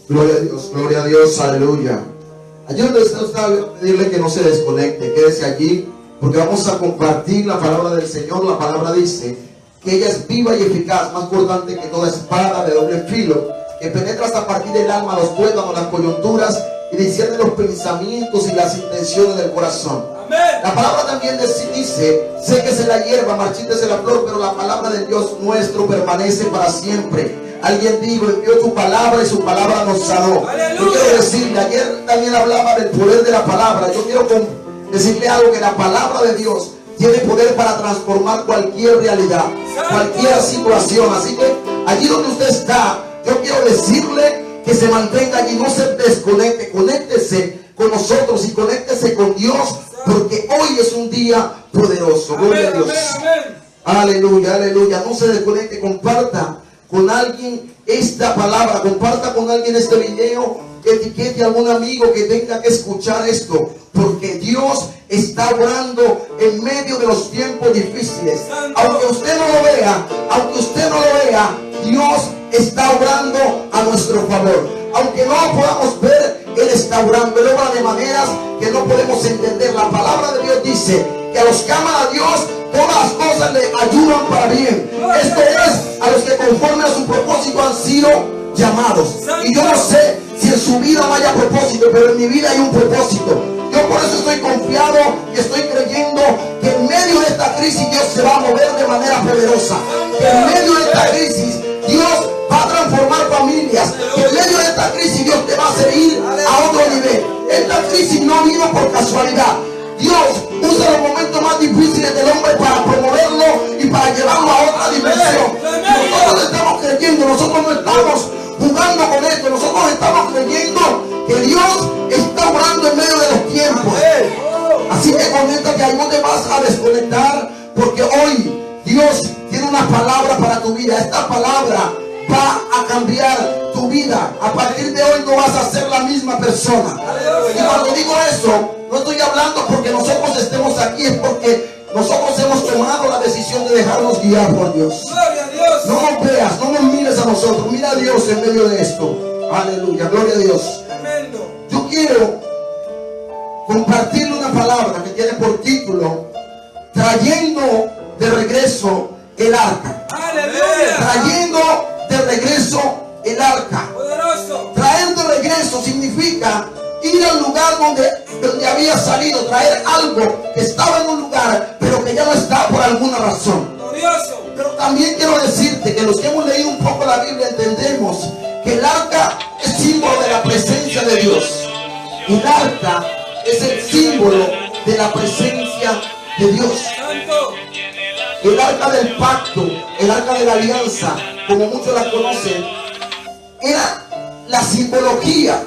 Gloria a Dios, aleluya. Allí donde usted está, pedirle que no se desconecte, quédese allí, porque vamos a compartir la palabra del Señor. La palabra dice que ella es viva y eficaz, más cortante que toda espada de doble filo, que penetra hasta partir del alma, los tuétanos, las coyunturas, y discierne los pensamientos y las intenciones del corazón. Amén. La palabra también dice: séquese la hierba, marchítese la flor, pero la palabra de Dios nuestro permanece para siempre. Alguien dijo: envió su palabra y su palabra nos sanó. Yo quiero decirle, ayer también hablaba del poder de la palabra. Yo quiero decirle algo, que la palabra de Dios tiene poder para transformar cualquier realidad, cualquier situación. Así que allí donde usted está, yo quiero decirle que se mantenga allí, no se desconecte, conéctese con nosotros y conéctese con Dios, porque hoy es un día poderoso. Gloria a Dios. Aleluya, aleluya. No se desconecte, comparta con alguien esta palabra, comparta con alguien este video, etiquete a algún amigo que tenga que escuchar esto, porque Dios está obrando en medio de los tiempos difíciles. Aunque usted no lo vea, Dios está obrando a nuestro favor. Aunque no lo podamos ver, Él está obrando. Él obra de maneras que no podemos entender. La palabra de Dios dice que a los que aman a Dios, todas las cosas le ayudan para bien. Esto es, a los que conforme a su propósito han sido llamados. Y yo no sé si en su vida no haya propósito, pero en mi vida hay un propósito. Yo por eso estoy confiado y estoy creyendo que en medio de esta crisis Dios se va a mover de manera poderosa. Que en medio de esta crisis Dios va a transformar familias. Que en medio de esta crisis Dios te va a hacer ir a otro nivel. Esta crisis no vino por casualidad. Dios usa los momentos más difíciles del hombre para promoverlo y para llevarlo a otra dimensión. Nosotros estamos creyendo, nosotros no estamos jugando con esto, nosotros estamos creyendo que Dios está obrando en medio de los tiempos. Así que conéctate, ahí no te vas a desconectar, porque hoy Dios tiene una palabra para tu vida. Esta palabra va a cambiar tu vida. A partir de hoy no vas a ser la misma persona. Y cuando digo eso, no estoy hablando porque nosotros estemos aquí, es porque nosotros hemos tomado la decisión de dejarnos guiar por Dios. No nos veas, no nos mires a nosotros, mira a Dios en medio de esto. Aleluya, gloria a Dios. Yo quiero compartirle una palabra que tiene por título: trayendo de regreso el arca. Trayendo de regreso el arca. Traer de regreso significa ir al lugar donde había salido, traer algo que estaba en un lugar, pero que ya no está por alguna razón. Pero también quiero decirte que los que hemos leído un poco la Biblia entendemos que el arca es símbolo de la presencia de Dios. El arca es el símbolo de la presencia de Dios. El arca del pacto, el arca de la alianza, como muchos la conocen, era la simbología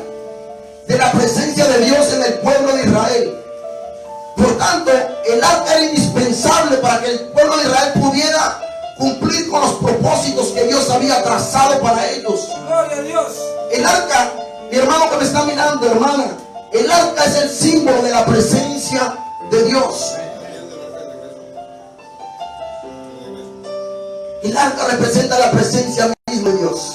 de la presencia de Dios en el pueblo de Israel. Por tanto, el arca era indispensable para que el pueblo de Israel pudiera cumplir con los propósitos que Dios había trazado para ellos. Gloria a Dios. El arca, mi hermano que me está mirando, hermana, el arca es el símbolo de la presencia de Dios. El arca representa la presencia misma de Dios.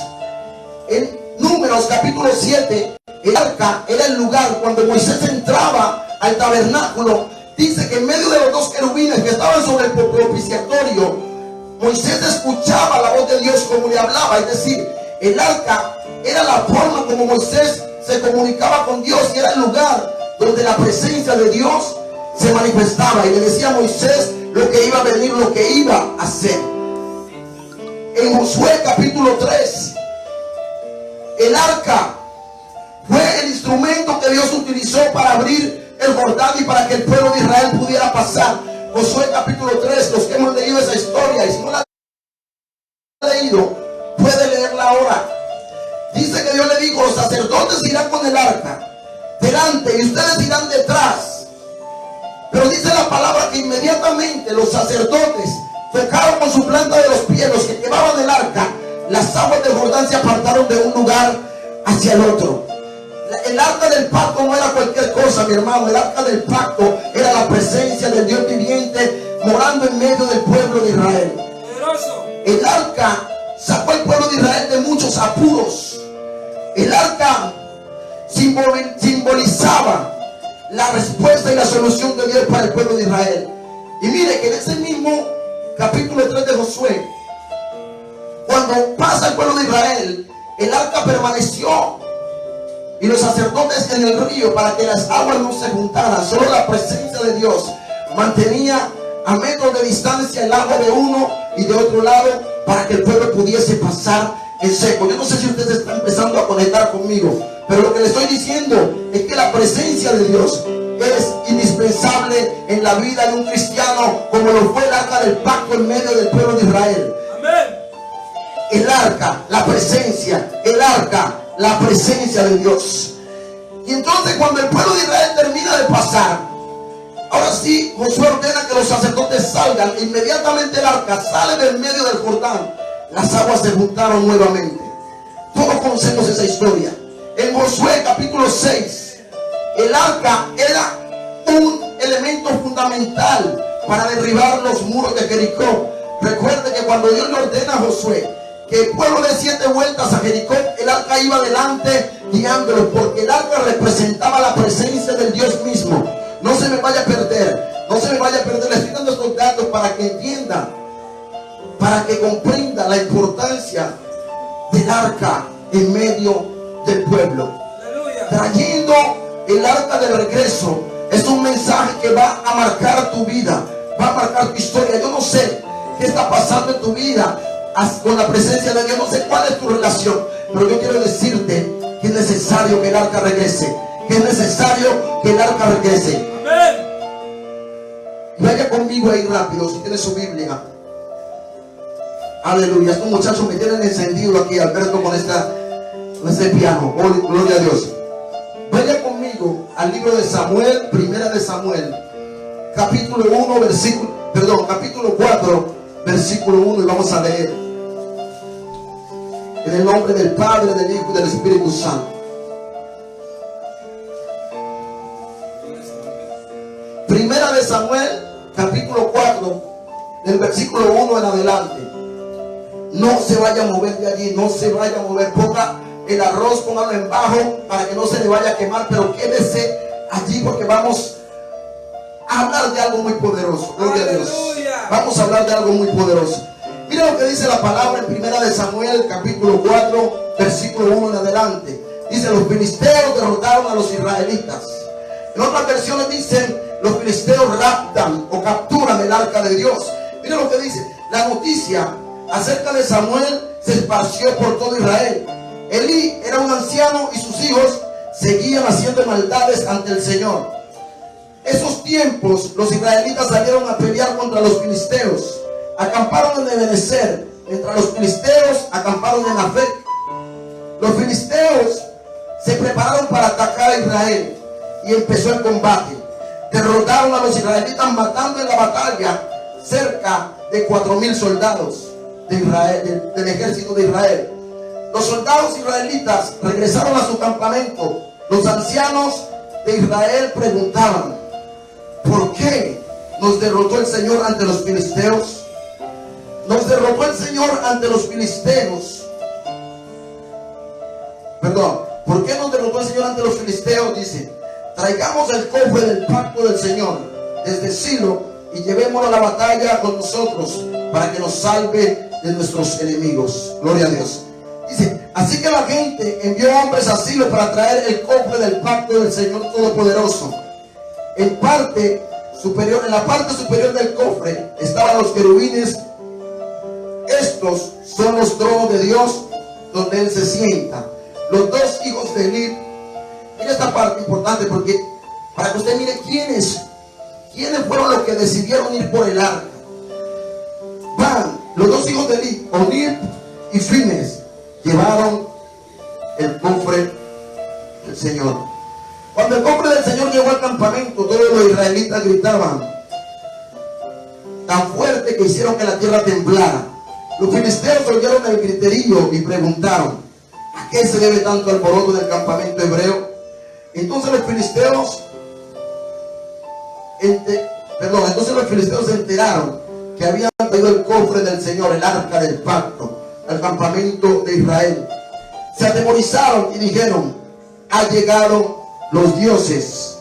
En Números capítulo 7, el arca era el lugar cuando Moisés entraba al tabernáculo. Dice que en medio de los dos querubines que estaban sobre el propiciatorio, Moisés escuchaba la voz de Dios como le hablaba. Es decir, el arca era la forma como Moisés se comunicaba con Dios, y era el lugar donde la presencia de Dios se manifestaba y le decía a Moisés lo que iba a venir, lo que iba a hacer. En Josué capítulo 3, el arca fue el instrumento que Dios utilizó para abrir el Jordán y para que el pueblo de Israel pudiera pasar. Josué capítulo 3, los que hemos leído esa historia, y si no la ha leído, puede leerla ahora. Dice que Dios le dijo: los sacerdotes irán con el arca delante y ustedes irán detrás. Pero dice la palabra que inmediatamente los sacerdotes tocaron con su planta de los pies, los que llevaban el arca, las aguas del Jordán se apartaron de un lugar hacia el otro. El arca del pacto no era cualquier cosa, mi hermano. El arca del pacto era la presencia del Dios viviente morando en medio del pueblo de Israel. El arca sacó al pueblo de Israel de muchos apuros. El arca simbolizaba la respuesta y la solución de Dios para el pueblo de Israel. Y mire que en ese mismo capítulo 3 de Josué, cuando pasa el pueblo de Israel, el arca permaneció y los sacerdotes en el río para que las aguas no se juntaran. Solo la presencia de Dios mantenía a metros de distancia el agua de uno y de otro lado para que el pueblo pudiese pasar en seco. Yo no sé si ustedes están empezando a conectar conmigo, pero lo que le estoy diciendo es que la presencia de Dios es indispensable en la vida de un cristiano, como lo fue el arca del pacto en medio del pueblo de Israel. Amén. El arca, la presencia, el arca, la presencia de Dios. Y entonces cuando el pueblo de Israel termina de pasar, ahora sí Josué ordena que los sacerdotes salgan. Inmediatamente el arca sale del medio del Jordán. Las aguas se juntaron nuevamente. Todos conocemos esa historia. En Josué capítulo 6, el arca era un elemento fundamental para derribar los muros de Jericó. Recuerde que cuando Dios le ordena a Josué que el pueblo dé 7 vueltas a Jericó, el arca iba adelante guiándolo, porque el arca representaba la presencia del Dios mismo. No se me vaya a perder, no se me vaya a perder. Le estoy dando estos datos para que entienda, para que comprenda la importancia del arca en medio del pueblo. Aleluya. Trayendo el arca del regreso es un mensaje que va a marcar tu vida, va a marcar tu historia. Yo no sé qué está pasando en tu vida con la presencia de Dios, no sé cuál es tu relación, pero yo quiero decirte que es necesario que el arca regrese, que es necesario que el arca regrese. Amén. Vaya conmigo ahí rápido, si tiene su Biblia. Aleluya. Estos muchachos me tienen encendido aquí, Alberto, con este piano. Oh, gloria a Dios. Vaya conmigo al libro de Samuel, primera de Samuel, capítulo 4, versículo 1, y vamos a leer. En el nombre del Padre, del Hijo y del Espíritu Santo. Primera de Samuel, capítulo 4, del versículo 1 en adelante. No se vaya a mover de allí, no se vaya a mover. Ponga el arroz, póngalo en bajo para que no se le vaya a quemar, pero quédese allí porque vamos a hablar de algo muy poderoso. Gloria a Dios. Vamos a hablar de algo muy poderoso. Mira lo que dice la palabra en primera de Samuel, capítulo 4, versículo 1 en adelante. Dice: los filisteos derrotaron a los israelitas. En otras versiones dicen: los filisteos raptan o capturan el arca de Dios. Mira lo que dice. La noticia acerca de Samuel se esparció por todo Israel. Elí era un anciano y sus hijos seguían haciendo maldades ante el Señor. Esos tiempos los israelitas salieron a pelear contra los filisteos. Acamparon en Ebenezer, mientras los filisteos acamparon en Afec. Los filisteos se prepararon para atacar a Israel y empezó el combate. Derrotaron a los israelitas, matando en la batalla cerca de 4,000 soldados de Israel, del ejército de Israel. Los soldados israelitas regresaron a su campamento. Los ancianos de Israel preguntaban: ¿por qué nos derrotó el Señor ante los filisteos? Nos derrotó el Señor ante los filisteos. Perdón, ¿por qué nos derrotó el Señor ante los filisteos? Dice: traigamos el cofre del pacto del Señor desde Silo y llevémoslo a la batalla con nosotros para que nos salve de nuestros enemigos. Gloria a Dios. Dice: así que la gente envió hombres a Silo para traer el cofre del pacto del Señor Todopoderoso. En la parte superior del cofre estaban los querubines. Estos son los tronos de Dios donde Él se sienta. Los 2 hijos de Elí. Mira esta parte importante, porque para que usted mire quiénes fueron los que decidieron ir por el arca. Van los 2 hijos de Elí, Onib y Fines, llevaron el cofre del Señor. Cuando el cofre del Señor llegó al campamento, todos los israelitas gritaban tan fuerte que hicieron que la tierra temblara. Los filisteos oyeron el griterío y preguntaron: ¿a qué se debe tanto alboroto del campamento hebreo? Entonces los filisteos se enteraron que habían traído el cofre del Señor, el arca del pacto, al campamento de Israel. se atemorizaron y dijeron: ha llegado los dioses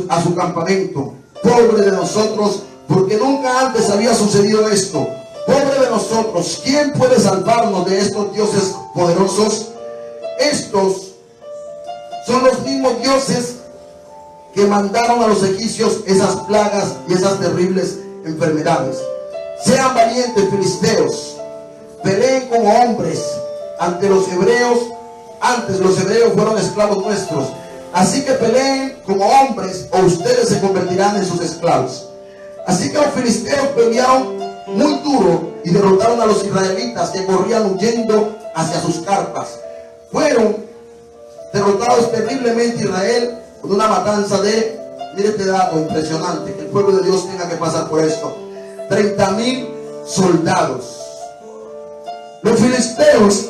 a su campamento. Pobre de nosotros, porque nunca antes había sucedido esto. Pobre de nosotros, ¿quién puede salvarnos de estos dioses poderosos? Estos son los mismos dioses que mandaron a los egipcios esas plagas y esas terribles enfermedades. Sean valientes, filisteos, peleen como hombres ante los hebreos. Antes los hebreos fueron esclavos nuestros, así que peleen como hombres o ustedes se convertirán en sus esclavos. Así que los filisteos pelearon muy duro y derrotaron a los israelitas, que corrían huyendo hacia sus carpas. Fueron derrotados terriblemente Israel con una matanza de, mire este dato impresionante, que el pueblo de Dios tenga que pasar por esto: 30,000 soldados. Los filisteos,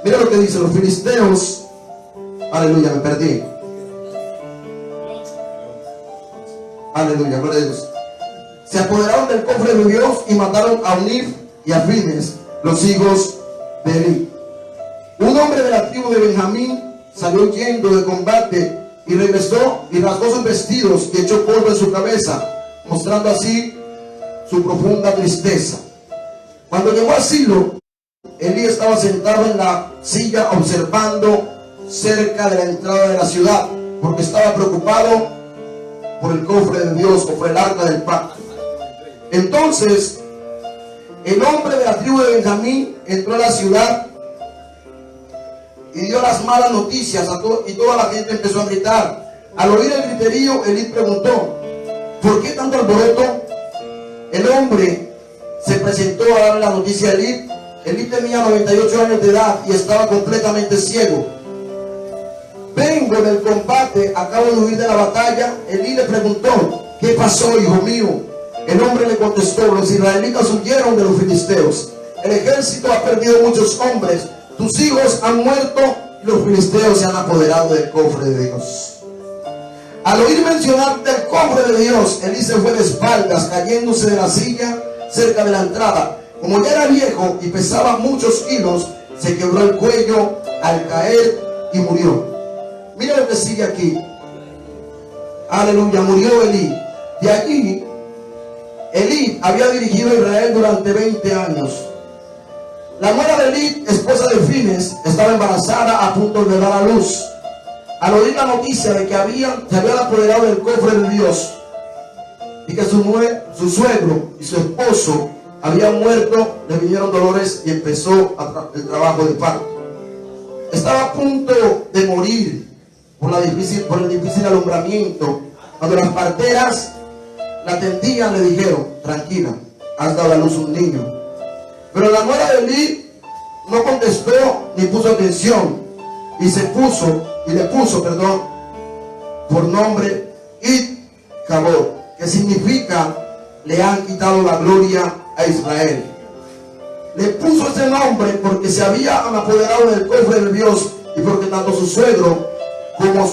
mira lo que dice: los filisteos, aleluya, me perdí. Aleluya, gloria a Dios. Se apoderaron del cofre de Dios y mataron a Onif y a Fines, los hijos de Eli. Un hombre de la tribu de Benjamín salió huyendo de combate y regresó y rasgó sus vestidos y echó polvo en su cabeza, mostrando así su profunda tristeza. Cuando llegó a Silo, Elí estaba sentado en la silla observando cerca de la entrada de la ciudad, porque estaba preocupado por el cofre de Dios, o por el arca del pacto. Entonces el hombre de la tribu de Benjamín entró a la ciudad y dio las malas noticias a todos, y toda la gente empezó a gritar. Al oír el griterío, Elí preguntó: ¿por qué tanto alboroto? El hombre se presentó a dar la noticia a Elí. Elí tenía 98 años de edad y estaba completamente ciego. Vengo del combate, acabo de huir de la batalla. Elí le preguntó: ¿qué pasó, hijo mío? El hombre le contestó: los israelitas huyeron de los filisteos. El ejército ha perdido muchos hombres. Tus hijos han muerto y los filisteos se han apoderado del cofre de Dios. Al oír mencionar del cofre de Dios, Elí se fue de espaldas, cayéndose de la silla cerca de la entrada. Como ya era viejo y pesaba muchos kilos, se quebró el cuello al caer y murió. Mira lo que sigue aquí. Aleluya, murió Elí. De allí, Elí había dirigido a Israel durante 20 años. La nuera de Elí, esposa de Fines, estaba embarazada a punto de dar a luz. Al oír la noticia de que se habían apoderado del cofre de Dios y que su suegro y su esposo habían muerto, le vinieron dolores y empezó el trabajo de parto. Estaba a punto de morir por el difícil alumbramiento. Cuando las parteras la atendían, le dijeron: tranquila, has dado a luz un niño. Pero la nuera de Elí no contestó ni puso atención, y le puso por nombre Id-Cabod, que significa: le han quitado la gloria a Israel. Le puso ese nombre porque se habían apoderado del cofre de Dios y porque tanto su suegro como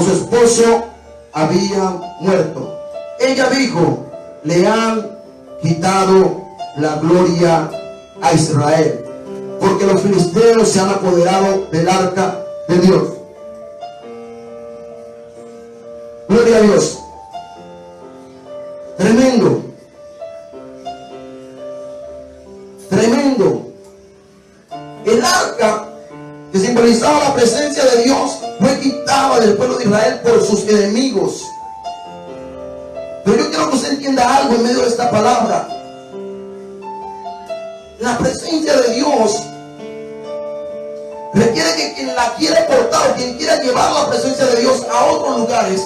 su esposo habían muerto. Ella dijo: le han quitado la gloria a Israel, porque los filisteos se han apoderado del arca de Dios. Gloria a Dios. Tremendo. Tremendo. El arca, que simbolizaba la presencia de Dios, fue quitada del pueblo de Israel por sus enemigos. Pero yo quiero que usted entienda algo en medio de esta palabra. La presencia de Dios requiere que quien la quiere portar, o quien quiera llevar la presencia de Dios a otros lugares,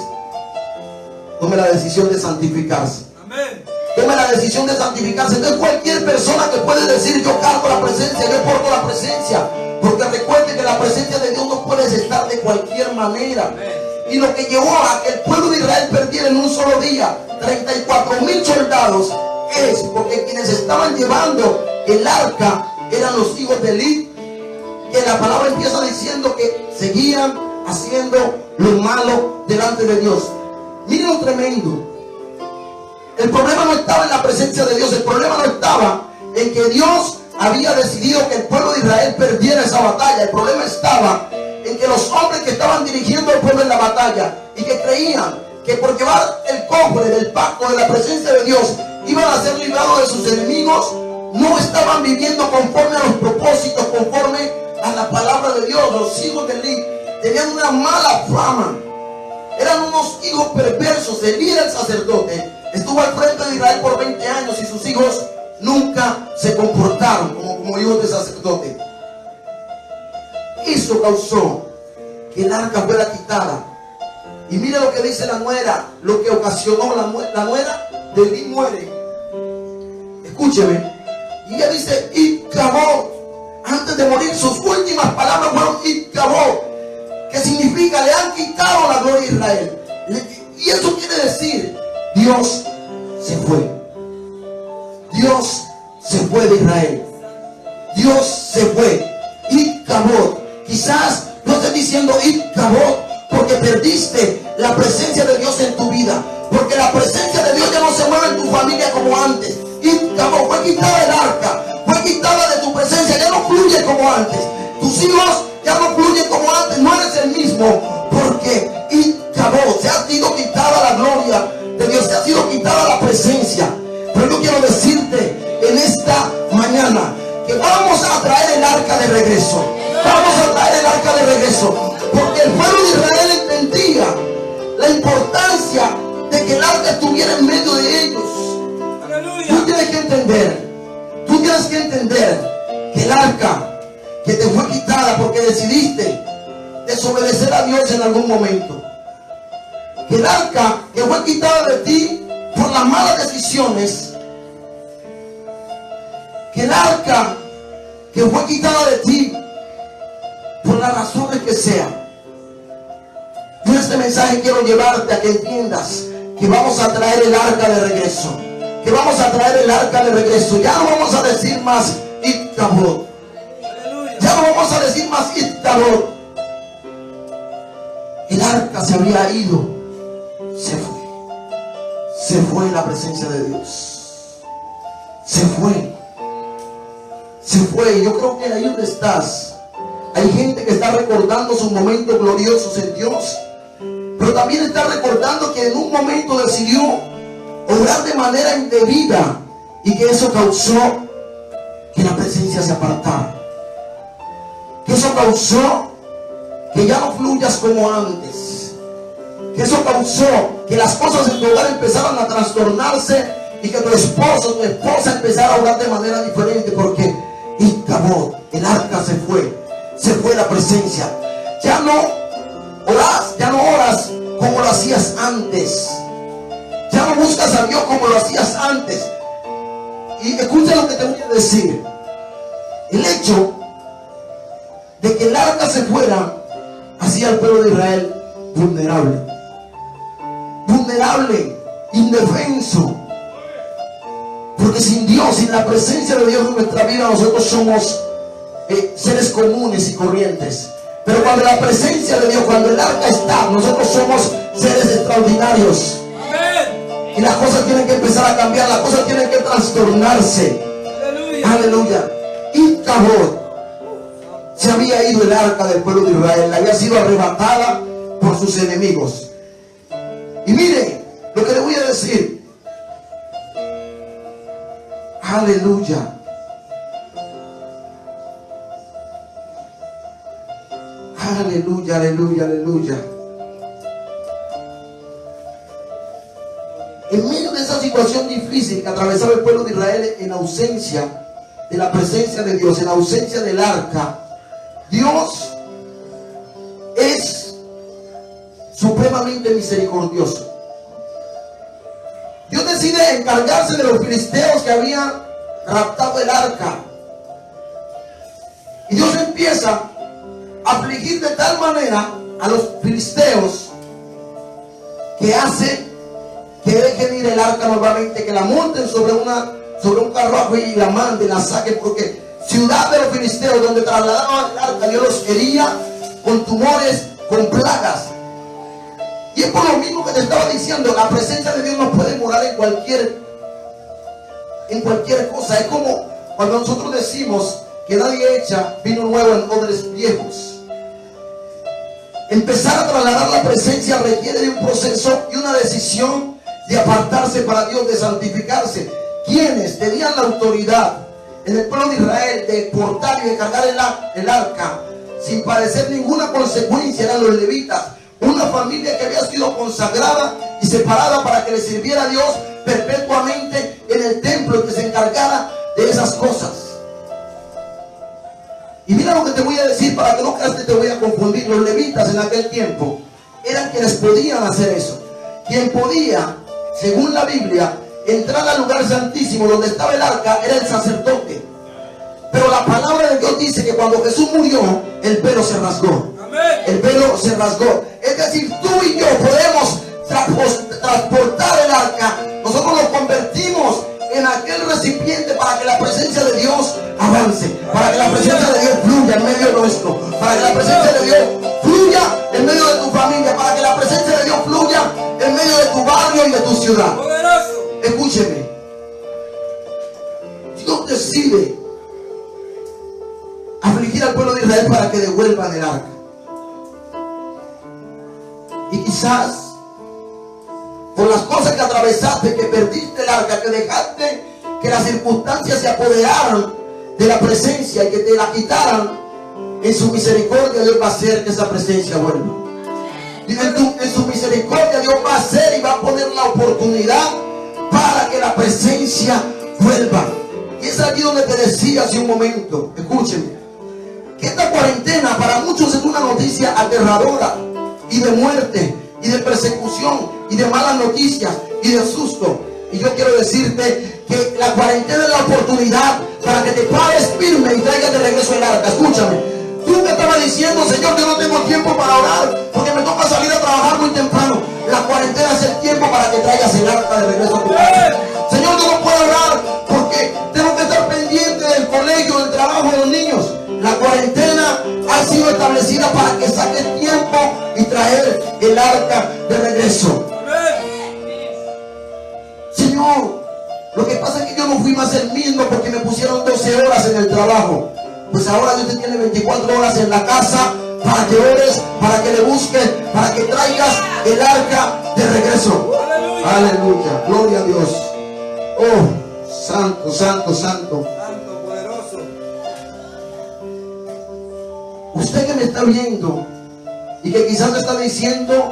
tome la decisión de santificarse. Amén. Tome la decisión de santificarse. No es cualquier persona que puede decir: yo cargo la presencia, yo porto la presencia. Porque recuerde que la presencia de Dios no puede estar de cualquier manera. Amén. Y lo que llevó a que el pueblo de Israel perdiera en un solo día 34,000 soldados es porque quienes estaban llevando el arca eran los hijos de Elí, que la palabra empieza diciendo que seguían haciendo lo malo delante de Dios. Miren lo tremendo. El problema no estaba en la presencia de Dios. El problema no estaba en que Dios había decidido que el pueblo de Israel perdiera esa batalla. El problema estaba en que los hombres que estaban dirigiendo al pueblo en la batalla y que creían que por llevar el cofre del pacto de la presencia de Dios iban a ser librados de sus enemigos, no estaban viviendo conforme a los propósitos, conforme a la palabra de Dios. Los hijos de Eli tenían una mala fama. Eran unos hijos perversos. Elí era el sacerdote. Estuvo al frente de Israel por 20 años y sus hijos nunca se comportaron como hijos de sacerdote. Eso causó que el arca fuera quitada. Y mire lo que dice la nuera, lo que ocasionó la nuera de Elí muere. Escúcheme. Y ella dice, Icabod. Antes de morir, sus últimas palabras fueron Icabod, que significa le han quitado la gloria a Israel. Y eso quiere decir, Dios se fue. Dios se fue de Israel. Dios se fue. Icabod. Quizás no estés diciendo Icabod porque perdiste la presencia de Dios en tu vida, porque la presencia de Dios ya no se mueve en tu familia como antes. Icabod, fue quitada el arca, fue quitada de tu presencia, ya no fluye como antes. Tus hijos ya no fluyen como antes, no eres el mismo, porque Icabod, se ha sido quitada la gloria de Dios, se ha sido quitada la presencia. Pero yo quiero decirte en esta mañana que vamos a traer el arca de regreso. Vamos a traer el arca de regreso, porque el pueblo de Israel entendía la importancia de que el arca estuviera en medio de ellos. Tú tienes que entender que el arca que te fue quitada porque decidiste desobedecer a Dios en algún momento, que el arca que fue quitada de ti por las malas decisiones, que el arca que fue quitada de ti por las razones que sean. Yo este mensaje quiero llevarte a que entiendas que vamos a traer el arca de regreso, que vamos a traer el arca de regreso. Ya no vamos a decir más Icabod, ya no vamos a decir más Icabod. El arca se había ido, se fue en la presencia de Dios, se fue. Y yo creo que ahí donde estás hay gente que está recordando sus momentos gloriosos en Dios, pero también está recordando que en un momento decidió obrar de manera indebida y que eso causó que la presencia se apartara, que eso causó que ya no fluyas como antes, que eso causó que las cosas en tu hogar empezaran a trastornarse y que tu esposo, tu esposa empezara a obrar de manera diferente, porque Icabod, el arca se fue la presencia. Ya no oras como lo hacías antes, ya no buscas a Dios como lo hacías antes. Y escucha lo que te voy a decir. El hecho de que el arca se fuera hacía al pueblo de Israel vulnerable, indefenso. Porque sin Dios, sin la presencia de Dios en nuestra vida, nosotros somos seres comunes y corrientes. Pero cuando la presencia de Dios, cuando el arca está, nosotros somos seres extraordinarios. Amén. Y las cosas tienen que empezar a cambiar, las cosas tienen que trastornarse. Aleluya. Icabod, se había ido el arca del pueblo de Israel, había sido arrebatada por sus enemigos. Y mire lo que le voy a decir. Aleluya. Aleluya, aleluya, aleluya. En medio de esa situación difícil que atravesaba el pueblo de Israel, en ausencia de la presencia de Dios, en ausencia del arca, Dios es supremamente misericordioso. Dios decide encargarse de los filisteos que habían raptado el arca. Y Dios empieza a afligir de tal manera a los filisteos que hace que dejen ir el arca nuevamente, que la monten sobre un carruaje y la manden, la saquen, porque ciudad de los filisteos donde trasladaban el arca, Dios los hería con tumores, con plagas. Y es por lo mismo que te estaba diciendo, la presencia de Dios no puede morar en cualquier cosa. Es como cuando nosotros decimos que nadie echa vino nuevo en odres viejos. Empezar a trasladar la presencia requiere de un proceso y una decisión de apartarse para Dios, de santificarse. Quienes tenían la autoridad en el pueblo de Israel de portar y de cargar el arca sin padecer ninguna consecuencia eran los levitas, una familia que había sido consagrada y separada para que le sirviera a Dios perpetuamente en el templo, que se encargara de esas cosas. Y mira lo que te voy a decir para que no creas que te voy a confundir. Los levitas en aquel tiempo eran quienes podían hacer eso. Quien podía, según la Biblia, entrar al lugar santísimo donde estaba el arca era el sacerdote. Pero la palabra de Dios dice que cuando Jesús murió, el velo se rasgó. El velo se rasgó. Es decir, tú y yo podemos transportar el arca. Nosotros lo convertimos en aquel recipiente para que la presencia de Dios avance, para que la presencia de Dios fluya en medio nuestro, para que la presencia de Dios fluya en medio de tu familia, para que la presencia de Dios fluya en medio de tu barrio y de tu ciudad. Escúcheme, Dios decide afligir al pueblo de Israel para que devuelvan el arca. Y quizás por las cosas que atravesaste, que perdiste el arca, que dejaste que las circunstancias se apoderaran de la presencia y que te la quitaran, en su misericordia Dios va a hacer que esa presencia vuelva. En su misericordia Dios va a hacer y va a poner la oportunidad para que la presencia vuelva. Y es aquí donde te decía hace un momento, escúchenme, que esta cuarentena para muchos es una noticia aterradora y de muerte y de persecución y de malas noticias y de susto. Y yo quiero decirte que la cuarentena es la oportunidad para que te pares firme y traigas de regreso el arca. Escúchame, tú me estabas diciendo: Señor, yo no tengo tiempo para orar porque me toca salir a trabajar muy temprano. La cuarentena es el tiempo para que traigas el arca de regreso a tu casa. Señor, yo no puedo orar porque tengo que estar pendiente del colegio, del trabajo de los niños. La cuarentena ha sido establecida para que saques tiempo y traer el arca de regreso. Señor, lo que pasa es que yo no fui más el mismo porque me pusieron 12 horas en el trabajo. Pues ahora Dios te tiene 24 horas en la casa para que ores, para que le busques, para que traigas el arca de regreso. Aleluya, gloria a Dios. Oh, santo, santo, santo. Santo, poderoso. Usted que me está viendo y que quizás me está diciendo: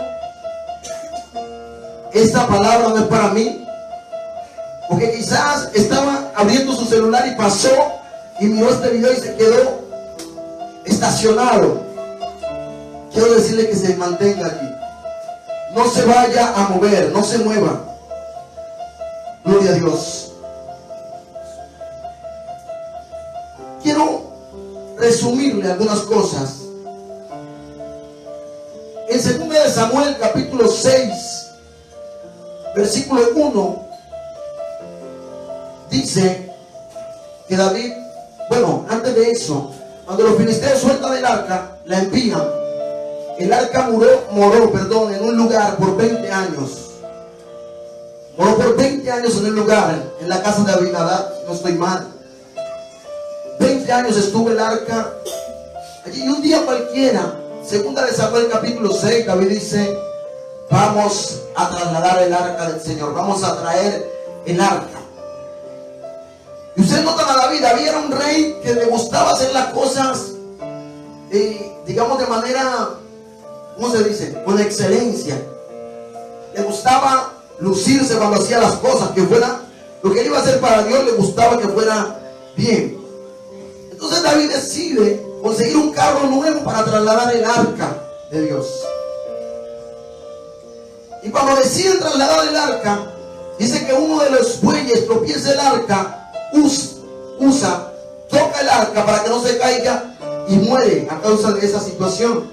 esta palabra no es para mí, o que quizás estaba abriendo su celular y pasó y miró este video y se quedó estacionado, quiero decirle que se mantenga aquí, no se vaya a mover, no se mueva. Gloria a Dios. Quiero resumirle algunas cosas. En 2 Samuel capítulo 6 versículo 1 dice que David, bueno, antes de eso, cuando los filisteos sueltan el arca, la envían. El arca moró en un lugar por 20 años. Moró por 20 años en un lugar, en la casa de Abinadab, no estoy mal. 20 años estuvo el arca allí, y un día cualquiera, 2 Samuel capítulo 6, David dice: vamos a trasladar el arca del Señor, vamos a traer el arca. Y ustedes notan a David era un rey que le gustaba hacer las cosas, digamos, de manera, ¿cómo se dice? Con excelencia. Le gustaba lucirse cuando hacía las cosas, que fuera, lo que él iba a hacer para Dios le gustaba que fuera bien. Entonces David decide conseguir un carro nuevo para trasladar el arca de Dios. Y cuando deciden trasladar el arca, dice que uno de los bueyes tropieza el arca, toca el arca para que no se caiga y muere a causa de esa situación.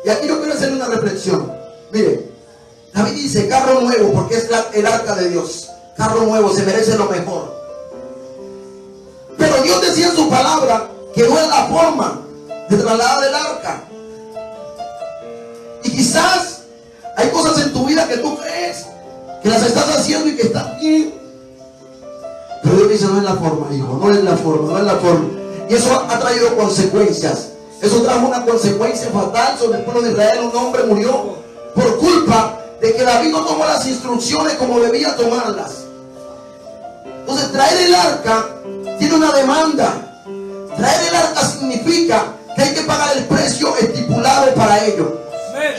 Y aquí yo quiero hacer una reflexión. Mire, David dice carro nuevo porque es el arca de Dios. Carro nuevo, se merece lo mejor. Pero Dios decía en su palabra que no es la forma de trasladar el arca. Y quizás hay cosas en cosas que tú crees que las estás haciendo y que están bien. Pero Dios dice, no es la forma, hijo, no es la forma, no es la forma. Y eso ha traído consecuencias. Eso trajo una consecuencia fatal sobre el pueblo de Israel. Un hombre murió por culpa de que David no tomó las instrucciones como debía tomarlas. Entonces, traer el arca tiene una demanda. Traer el arca significa que hay que pagar el precio estipulado para ello.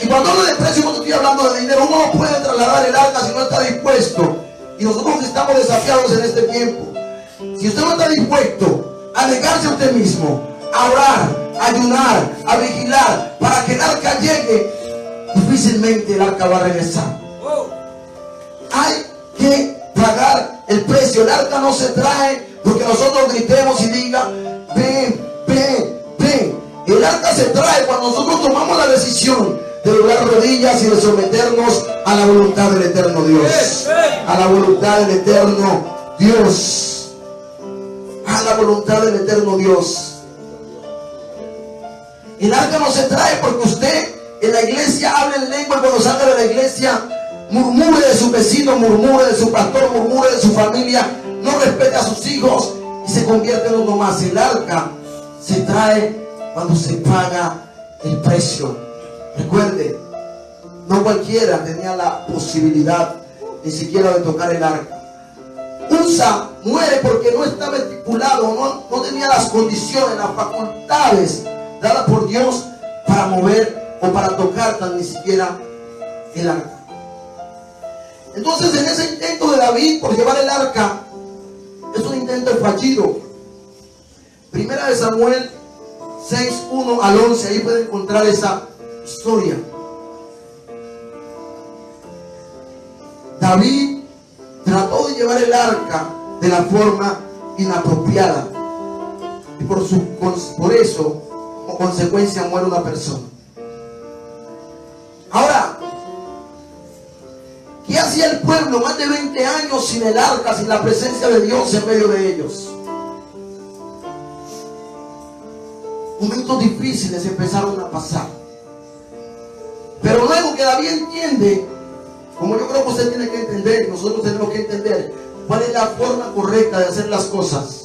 Y cuando hablo de precio, no estoy hablando de dinero. Uno no puede trasladar el arca si no está dispuesto. Y nosotros estamos desafiados en este tiempo. Si usted no está dispuesto a negarse a usted mismo, a orar, a ayunar, a vigilar, para que el arca llegue, difícilmente el arca va a regresar. Hay que pagar el precio. El arca no se trae porque nosotros gritemos y diga, ven, ven, ven. El arca se trae cuando nosotros tomamos la decisión de doblar rodillas y de someternos a la voluntad del eterno Dios. A la voluntad del eterno Dios. A la voluntad del eterno Dios. El arca no se trae porque usted en la iglesia hable en lengua y cuando salga de la iglesia murmure de su vecino, murmure de su pastor, murmure de su familia, no respete a sus hijos y se convierte en uno más. El arca se trae cuando se paga el precio. Recuerde, no cualquiera tenía la posibilidad ni siquiera de tocar el arca. Usa muere porque no estaba estipulado, no tenía las condiciones, las facultades dadas por Dios para mover o para tocar tan ni siquiera el arca. Entonces, en ese intento de David por llevar el arca, es un intento fallido. Primera de Samuel 6:1 al 11, ahí pueden encontrar esa historia. David trató de llevar el arca de la forma inapropiada y por eso, como consecuencia, muere una persona. Ahora, ¿qué hacía el pueblo más de 20 años sin el arca, sin la presencia de Dios en medio de ellos? Momentos difíciles empezaron a pasar. Pero luego que David entiende, como yo creo que usted tiene que entender, nosotros tenemos que entender cuál es la forma correcta de hacer las cosas.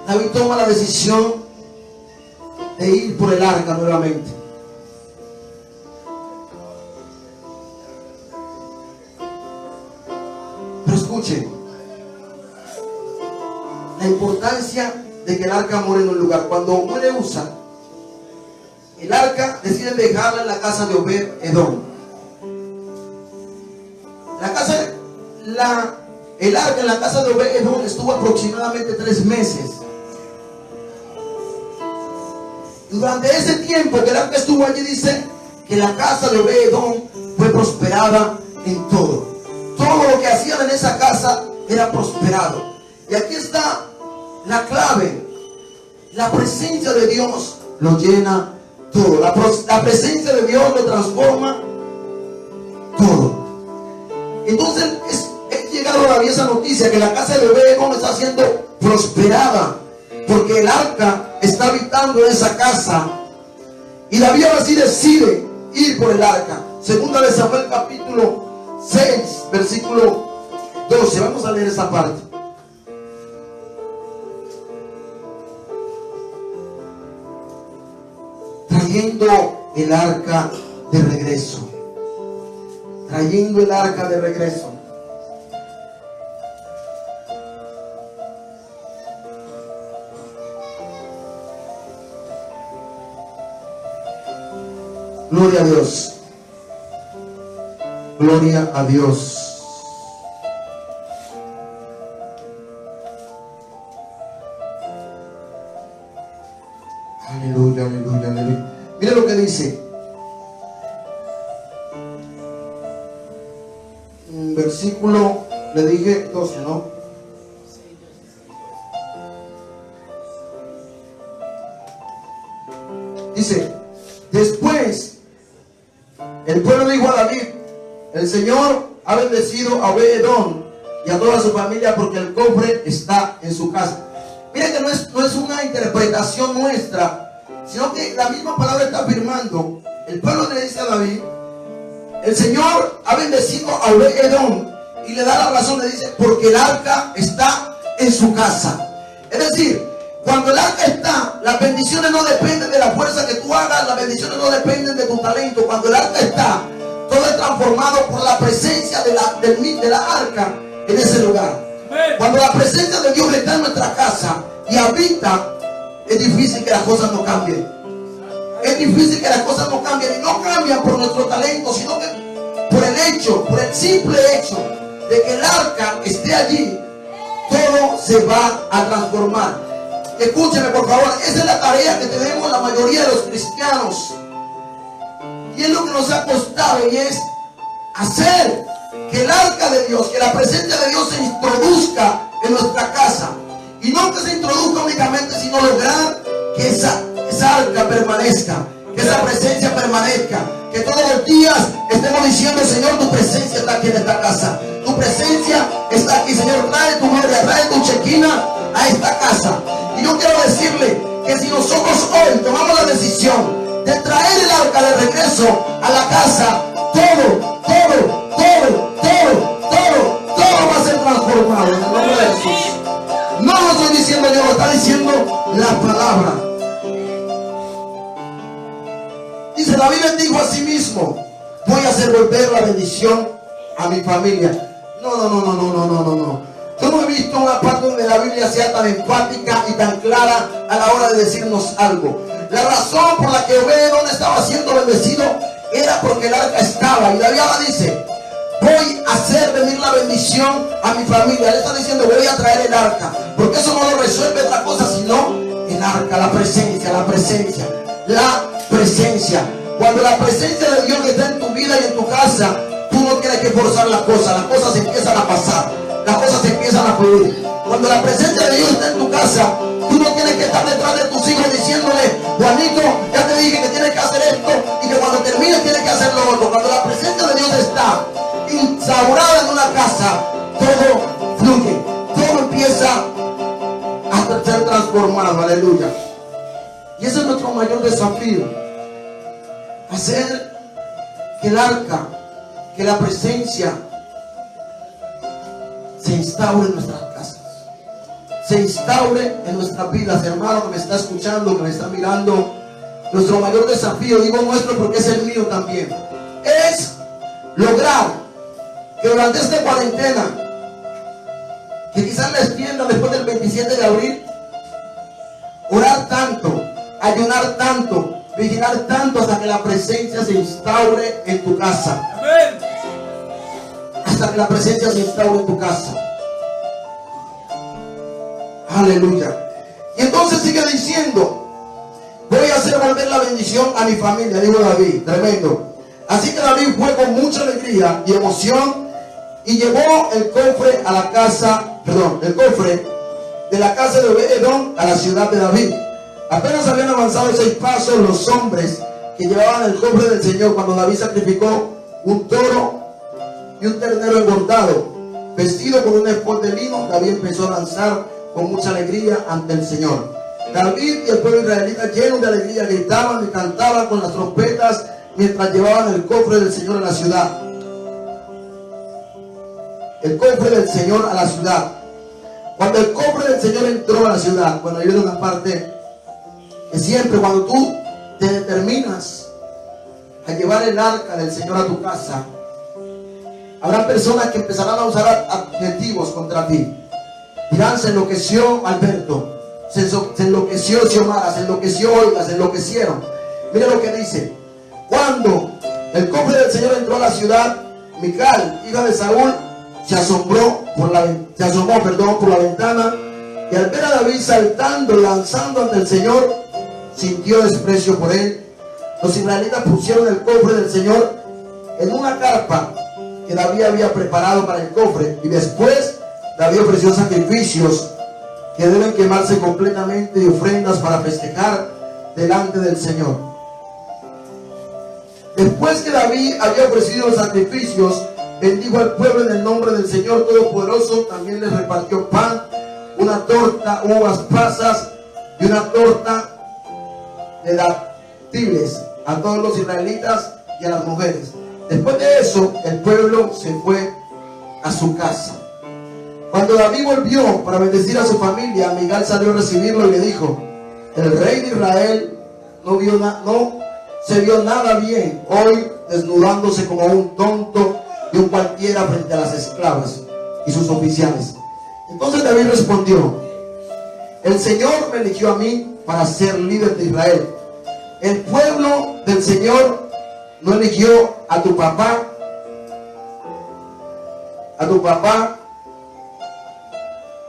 David toma la decisión de ir por el arca nuevamente. Pero escuchen, la importancia de que el arca muere en un lugar. Cuando muere Usa, el arca decide dejarla en la casa de Obed-Edom. El arca en la casa de Obed-Edom estuvo aproximadamente 3 meses. Durante ese tiempo que el arca estuvo allí, dice que la casa de Obed-Edom fue prosperada en todo. Todo lo que hacían en esa casa era prosperado. Y aquí está la clave. La presencia de Dios lo llena todo. La presencia de Dios lo transforma todo. Entonces he llegado a esa noticia que la casa de Obed-Edom está siendo prosperada porque el arca está habitando en esa casa. Y David ahora sí decide ir por el arca. Segunda de Samuel capítulo 6 versículo 12. Vamos a leer esa parte. Trayendo el arca de regreso. Trayendo el arca de regreso. Gloria a Dios. Gloria a Dios. Aleluya, aleluya, aleluya. Mira lo que dice. Versículo, le dije 12, ¿no? Dice, después el pueblo dijo a David: el Señor ha bendecido a Obed-Edom y a toda su familia porque el cofre está en su casa. Mira que no es una interpretación nuestra, sino que la misma palabra está afirmando. El pueblo le dice a David el Señor ha bendecido a Obed-Edom y le da la razón, le dice, porque el arca está en su casa. Es decir, cuando el arca está, las bendiciones no dependen de la fuerza que tú hagas, las bendiciones no dependen de tu talento. Cuando el arca está, todo es transformado por la presencia de la arca en ese lugar. Cuando la presencia de Dios está en nuestra casa y habita, es difícil que las cosas no cambien. Es difícil que las cosas no cambien, y no cambian por nuestro talento, sino que por el simple hecho de que el arca esté allí, todo se va a transformar. Escúcheme por favor, esa es la tarea que tenemos la mayoría de los cristianos, y es lo que nos ha costado, y es hacer que el arca de Dios, que la presencia de Dios se introduzca en nuestra casa, y no que se introduzca únicamente, sino lograr que esa arca permanezca, que esa presencia permanezca, que todos los días estemos diciendo, Señor, tu presencia está aquí en esta casa, tu presencia está aquí, Señor, trae tu gloria, trae tu chequina a esta casa. Y yo quiero decirle que si nosotros hoy tomamos la decisión de traer el arca de regreso a la casa, todo va a ser transformado en el nombre de Jesús. No lo estoy diciendo yo, lo está diciendo la palabra. Dice, David bendijo a sí mismo, voy a hacer volver la bendición a mi familia. No. Yo no he visto una parte donde la Biblia sea tan enfática y tan clara a la hora de decirnos algo. La razón por la que Obed-Edom estaba siendo bendecido era porque el arca estaba. Y David ahora dice, voy a hacer venir la bendición a mi familia. Le está diciendo, voy a traer el arca, porque eso no lo resuelve otra cosa sino el arca, la presencia. Cuando la presencia de Dios está en tu vida y en tu casa, tú no tienes que forzar las cosas empiezan a pasar, las cosas empiezan a fluir. Cuando la presencia de Dios está en tu casa, tú no tienes que estar detrás de tus hijos diciéndole, Juanito, ya te dije que tienes que hacer esto y que cuando termines tienes que hacer lo otro. Cuando la presencia de Dios está instaurada en una casa, todo fluye, todo empieza a ser transformado. Aleluya. Y ese es nuestro mayor desafío, hacer que el arca, que la presencia se instaure en nuestras casas, se instaure en nuestras vidas. Hermano que me está escuchando, que me está mirando, nuestro mayor desafío, digo nuestro porque es el mío también, es lograr que durante esta cuarentena, que quizás la extienda después del 27 de abril, orar tanto, ayunar tanto, vigilar tanto hasta que la presencia se instaure en tu casa. Amén. Hasta que la presencia se instaure en tu casa. Aleluya. Y entonces sigue diciendo, voy a hacer volver la bendición a mi familia, dijo David. Tremendo. Así que David fue con mucha alegría y emoción y llevó el cofre a la casa, el cofre de la casa de Obed-Edom a la ciudad de David. Apenas habían avanzado 6 pasos los hombres que llevaban el cofre del Señor cuando David sacrificó un toro y un ternero engordado, vestido con un efod de lino. David empezó a danzar con mucha alegría ante el Señor. David y el pueblo israelita, llenos de alegría, gritaban y cantaban con las trompetas mientras llevaban el cofre del Señor a la ciudad. El cofre del Señor a la ciudad. Cuando el cofre del Señor entró a la ciudad, bueno, hay una parte que siempre cuando tú te determinas a llevar el arca del Señor a tu casa, habrá personas que empezarán a usar adjetivos contra ti. Dirán, se enloqueció Alberto, se enloqueció Xiomara, se enloqueció Olga, se enloquecieron. Mire lo que dice. Cuando el cofre del Señor entró a la ciudad, Mical, hija de Saúl, se asomó por la ventana, y al ver a David saltando, lanzando ante el Señor, sintió desprecio por él. Los israelitas pusieron el cofre del Señor en una carpa que David había preparado para el cofre, y después David ofreció sacrificios que deben quemarse completamente y ofrendas para festejar delante del Señor. Después que David había ofrecido los sacrificios, bendijo al pueblo en el nombre del Señor Todopoderoso. También les repartió pan, una torta, uvas pasas y una torta de dátiles a todos los israelitas y a las mujeres. Después de eso, el pueblo se fue a su casa. Cuando David volvió para bendecir a su familia, Mical salió a recibirlo y le dijo: el rey de Israel no se vio nada bien hoy, desnudándose como un tonto y un cualquiera frente a las esclavas y sus oficiales. Entonces David respondió: el Señor me eligió a mí para ser líder de Israel. El pueblo del Señor no eligió a tu papá,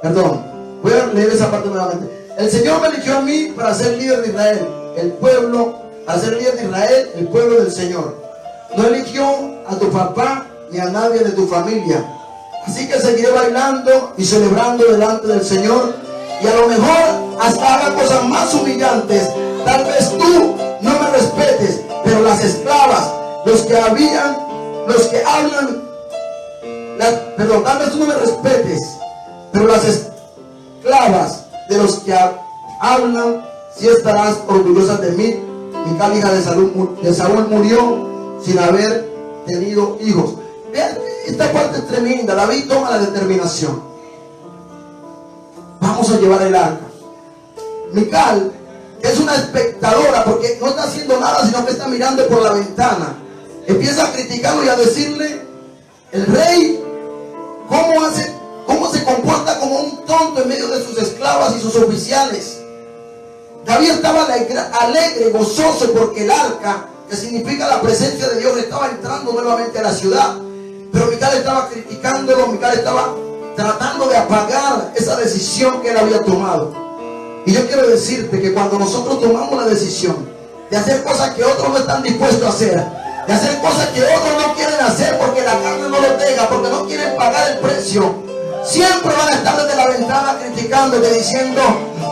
perdón, voy a leer esa parte nuevamente. El Señor me eligió a mí para ser líder de Israel. El pueblo, para ser líder de Israel, el pueblo del Señor. No eligió a tu papá ni a nadie de tu familia. Así que seguiré bailando y celebrando delante del Señor. Y a lo mejor hasta haga cosas más humillantes. Tal vez tú no me respetes, pero las esclavas, tal vez tú no me respetes, pero las esclavas de los que hablan, sí estarás orgullosas de mí. Mical, hija de Saúl, murió sin haber tenido hijos. Vean, esta parte es tremenda. David toma la determinación: vamos a llevar el arca. Mical es una espectadora, porque no está haciendo nada, sino que está mirando por la ventana. Empieza a criticarlo y a decirle: el rey, ¿cómo se comporta como un tonto en medio de sus esclavas y sus oficiales? David estaba alegre, gozoso, porque el arca, que significa la presencia de Dios, estaba entrando nuevamente a la ciudad. Pero Mical estaba criticándolo. Mical estaba tratando de apagar esa decisión que él había tomado. Y yo quiero decirte que cuando nosotros tomamos la decisión de hacer cosas que otros no están dispuestos a hacer, de hacer cosas que otros no quieren hacer porque la carne no lo deja, porque no quieren pagar el precio, siempre van a estar desde la ventana criticándote, diciendo: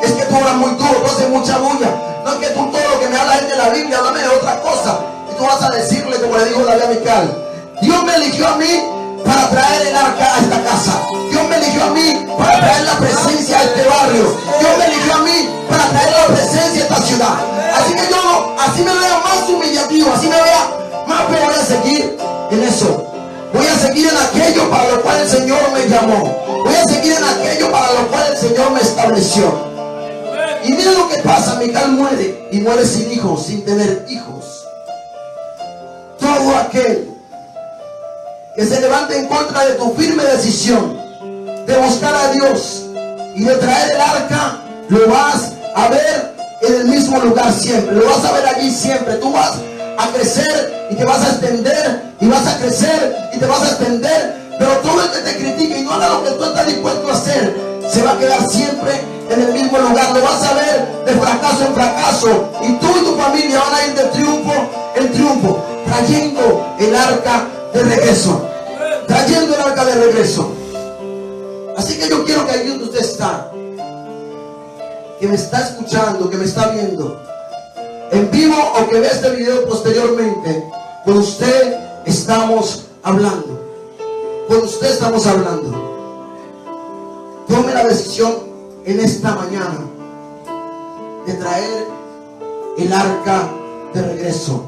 es que tú hablas muy duro, tú haces mucha bulla, no es que tú todo lo que me hablas es de la Biblia, háblame de otra cosa. Y tú vas a decirle, como le dijo David a Mical: Dios me eligió a mí para traer el arca a esta casa. Dios me eligió a mí para traer la presencia a este barrio. Dios me eligió a mí para traer la presencia a esta ciudad. Así que yo, así me vea más humillativo, así me vea más, pero voy a seguir en eso. Voy a seguir en aquello para lo cual el Señor me llamó. Voy a seguir en aquello para lo cual el Señor me estableció. Y mira lo que pasa: Mical muere, y muere sin hijos, sin tener hijos. Todo aquel que se levante en contra de tu firme decisión de buscar a Dios y de traer el arca, lo vas a ver en el mismo lugar siempre. Lo vas a ver allí siempre. Tú vas a crecer y te vas a extender, y vas a crecer y te vas a extender. Pero todo el que te critique y no haga lo que tú estás dispuesto a hacer, se va a quedar siempre en el mismo lugar. Lo vas a ver de fracaso en fracaso, y tú y tu familia van a ir de triunfo en triunfo, trayendo el arca de regreso, trayendo el arca de regreso. Así que yo quiero que ahí donde usted está, que me está escuchando, que me está viendo en vivo o que ve este video posteriormente, con usted estamos hablando. Con usted estamos hablando. Tome la decisión en esta mañana de traer el arca de regreso.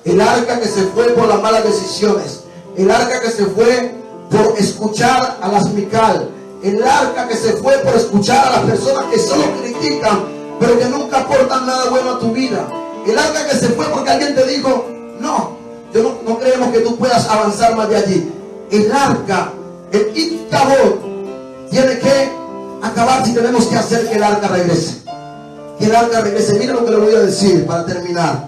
El arca que se fue por las malas decisiones. El arca que se fue por escuchar a las Mical. El arca que se fue por escuchar a las personas que solo critican, pero que nunca aportan nada bueno a tu vida. El arca que se fue porque alguien te dijo: no creemos que tú puedas avanzar más de allí. El arca, el Icabod, tiene que acabar si tenemos que hacer que el arca regrese. Que el arca regrese. Mira lo que le voy a decir para terminar.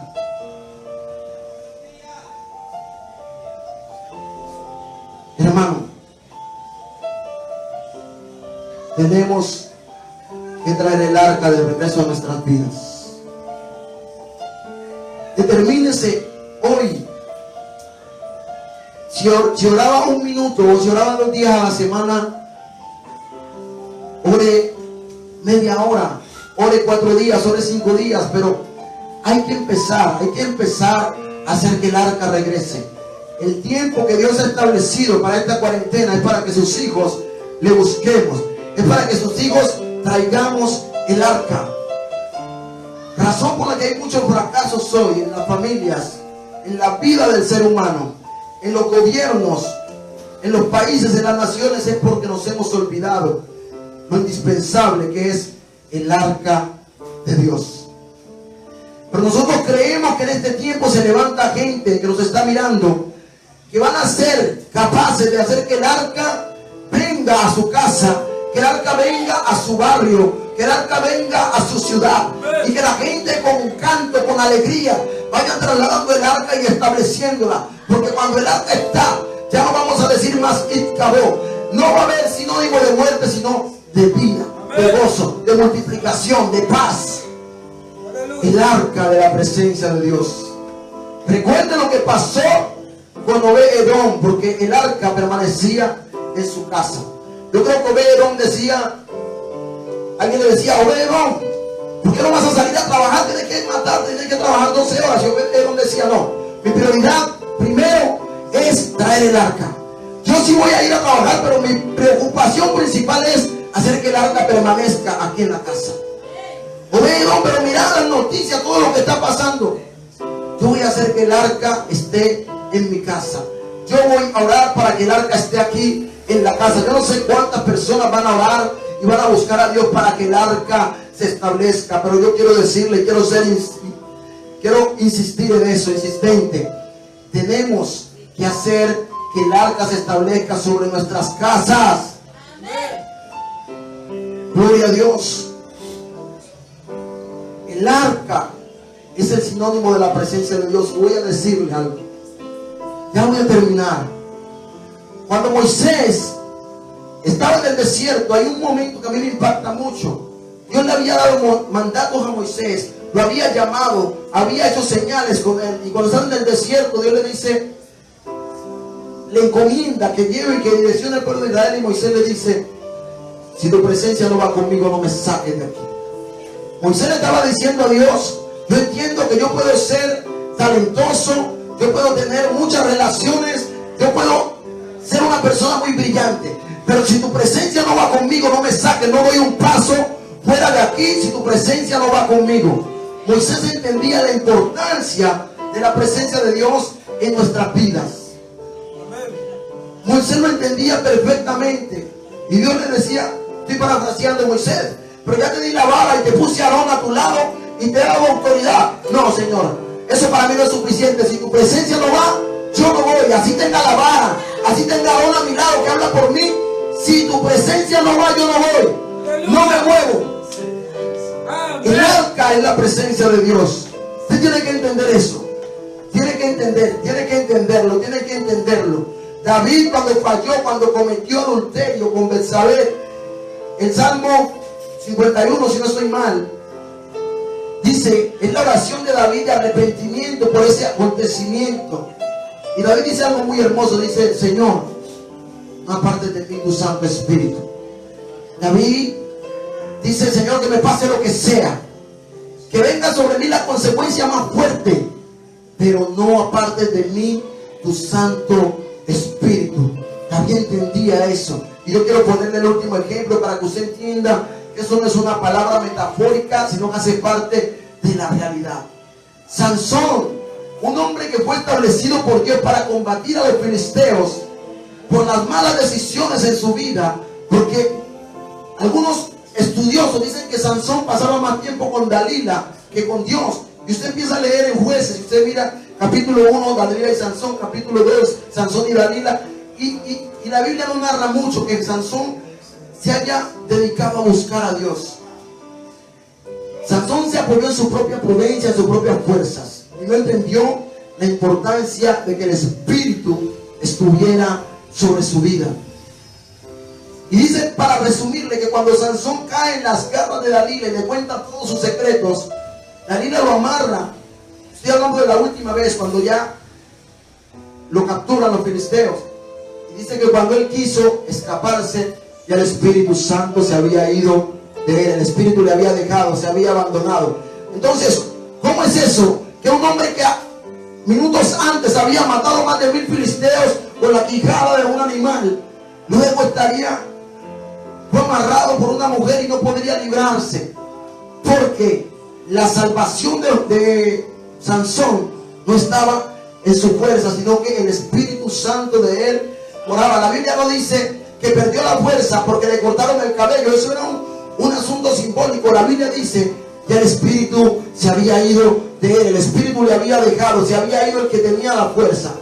Hermano, tenemos que traer el arca de regreso a nuestras vidas. Determínese hoy. Si oraba un minuto o si oraba 2 días a la semana, ore media hora, ore 4 días, ore 5 días, pero hay que empezar a hacer que el arca regrese. El tiempo que Dios ha establecido para esta cuarentena es para que sus hijos le busquemos, es para que sus hijos traigamos el arca. Razón por la que hay muchos fracasos hoy en las familias, en la vida del ser humano, en los gobiernos, en los países, en las naciones, es porque nos hemos olvidado lo indispensable que es el arca de Dios. Pero nosotros creemos que en este tiempo se levanta gente que nos está mirando, que van a ser capaces de hacer que el arca venga a su casa, que el arca venga a su barrio, que el arca venga a su ciudad, y que la gente con canto, con alegría, vaya trasladando el arca y estableciéndola. Porque cuando el arca está, ya no vamos a decir más Itkabó. No va a haber sinónimo de muerte, sino de vida, de gozo, de multiplicación, de paz. El arca de la presencia de Dios. Recuerden lo que pasó con Obed-Edom, porque el arca permanecía en su casa. Yo creo que Obed-Edom decía, alguien le decía, Obed-Edom, ¿por qué no vas a salir a trabajar? Tienes que matarte, tienes que trabajar 12 horas. Y Obed-Edom decía, no, mi prioridad primero es traer el arca. Yo sí voy a ir a trabajar, pero mi preocupación principal es hacer que el arca permanezca aquí en la casa. Obed-Edom, pero mirad las noticias, todo lo que está pasando. Yo voy a hacer que el arca esté en mi casa. Yo voy a orar para que el arca esté aquí en la casa. Yo no sé cuántas personas van a orar y van a buscar a Dios para que el arca se establezca, pero yo quiero decirle, quiero insistir en eso, insistente. Tenemos que hacer que el arca se establezca sobre nuestras casas. Gloria a Dios. El arca es el sinónimo de la presencia de Dios. Voy a decirle algo. Ya voy a terminar. Cuando Moisés estaba en el desierto, hay un momento que a mí me impacta mucho. Dios le había dado mandatos a Moisés, lo había llamado, había hecho señales con él. Y cuando estaba en el desierto, Dios le dice, le encomienda que lleve y que direccione al pueblo de Israel. Y Moisés le dice, si tu presencia no va conmigo, no me saques de aquí. Moisés le estaba diciendo a Dios, yo entiendo que yo puedo ser talentoso, yo puedo tener muchas relaciones, yo puedo ser una persona muy brillante, pero si tu presencia no va conmigo, no me saques, no doy un paso fuera de aquí si tu presencia no va conmigo. Moisés entendía la importancia de la presencia de Dios en nuestras vidas. Moisés lo entendía perfectamente. Y Dios le decía, estoy parafraseando a Moisés, pero ya te di la vara y te puse a Aarón a tu lado y te he dado autoridad. No, Señor, eso para mí no es suficiente. Si tu presencia no va, yo no voy. Así tenga la vara, así tenga Aarón a mi lado que habla por mí. Si tu presencia no va, yo no voy. No me muevo. El arca es la presencia de Dios. Usted tiene que entender eso. Tiene que entenderlo. David, cuando falló, cuando cometió adulterio con Betsabé, el Salmo 51, si no estoy mal, dice, es la oración de David de arrepentimiento por ese acontecimiento. Y David dice algo muy hermoso, dice, Señor, no apartes de mí tu Santo Espíritu. David dice, Señor, que me pase lo que sea, que venga sobre mí la consecuencia más fuerte, pero no apartes de mí tu Santo Espíritu. David entendía eso. Y yo quiero ponerle el último ejemplo para que usted entienda que eso no es una palabra metafórica, sino que hace parte de la realidad. Sansón, un hombre que fue establecido por Dios para combatir a los filisteos por las malas decisiones en su vida, porque algunos estudiosos dicen que Sansón pasaba más tiempo con Dalila que con Dios. Y usted empieza a leer en Jueces, y usted mira capítulo 1, Dalila y Sansón, capítulo 2, Sansón y Dalila, y la Biblia no narra mucho que Sansón se haya dedicado a buscar a Dios. Sansón se apoyó en su propia prudencia, en sus propias fuerzas, y no entendió la importancia de que el Espíritu estuviera sobre su vida. Y dice, para resumirle, que cuando Sansón cae en las garras de Dalila y le cuenta todos sus secretos, Dalila lo amarra. Estoy hablando de la última vez, cuando ya lo capturan los filisteos. Y dice que cuando él quiso escaparse, ya el Espíritu Santo se había ido de él. El Espíritu le había dejado, se había abandonado. Entonces, ¿cómo es eso? Que un hombre que minutos antes había matado más de 1000 filisteos con la quijada de un animal, luego fue amarrado por una mujer y no podría librarse, porque la salvación de Sansón no estaba en su fuerza, sino que el Espíritu Santo de él moraba. La Biblia no dice que perdió la fuerza porque le cortaron el cabello. Eso era un asunto simbólico. La Biblia dice que el espíritu se había ido de él. El espíritu le había dejado. Se había ido el que tenía la fuerza.